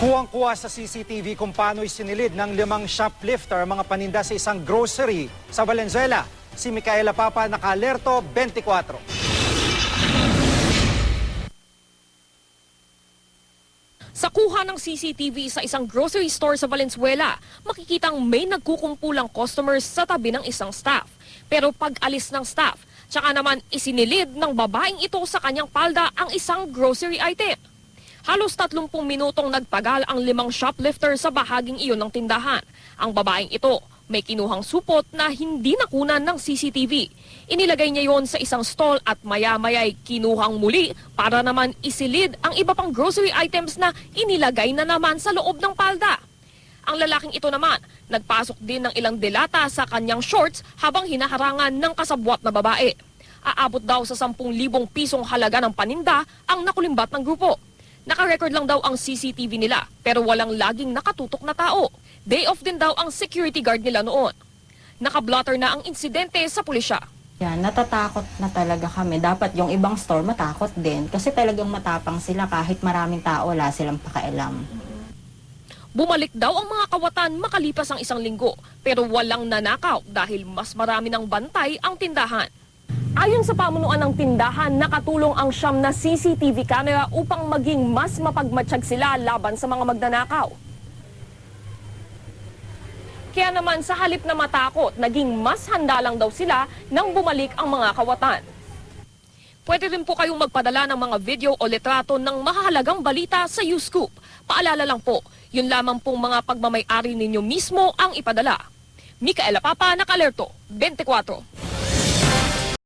Kuwang-kuwa sa CCTV kung paano'y sinilid ng 5 shoplifter mga paninda sa isang grocery sa Valenzuela. Si Micaela Papa, naka-alerto 24. Sa kuha ng CCTV sa isang grocery store sa Valenzuela, makikitang may nagkukumpulang customers sa tabi ng isang staff. Pero pag alis ng staff, tsaka naman isinilid ng babaeng ito sa kanyang palda ang isang grocery item. Halos 30 minutong nagtagal ang 5 shoplifter sa bahaging iyon ng tindahan. Ang babaeng ito may kinuhang supot na hindi nakunan ng CCTV. Inilagay niya yon sa isang stall at maya-maya'y kinuhang muli para naman isilid ang iba pang grocery items na inilagay na naman sa loob ng palda. Ang lalaking ito naman, nagpasok din ng ilang delata sa kanyang shorts habang hinaharangan ng kasabwat na babae. Aabot daw sa 10,000 pisong halaga ng paninda ang nakulimbat ng grupo. Naka-record lang daw ang CCTV nila pero walang laging nakatutok na tao. Day off din daw ang security guard nila noon. Naka-blotter na ang insidente sa pulisya. Yan, natatakot na talaga kami. Dapat yung ibang store matakot din kasi talagang matapang sila kahit maraming tao wala silang pakialam. Bumalik daw ang mga kawatan makalipas ang 1 linggo pero walang nanakaw dahil mas marami ng bantay ang tindahan. Ayon sa pamunuan ng tindahan, nakatulong ang 9 na CCTV camera upang maging mas mapagmatsyag sila laban sa mga magnanakaw. Kaya naman sa halip na matakot, naging mas handa lang daw sila nang bumalik ang mga kawatan. Pwede rin po kayong magpadala ng mga video o litrato ng mahalagang balita sa U-Scoop. Paalala lang po, yun lamang pong mga pagmamay-ari ninyo mismo ang ipadala. Micaela Papa, naka-alerto, 24.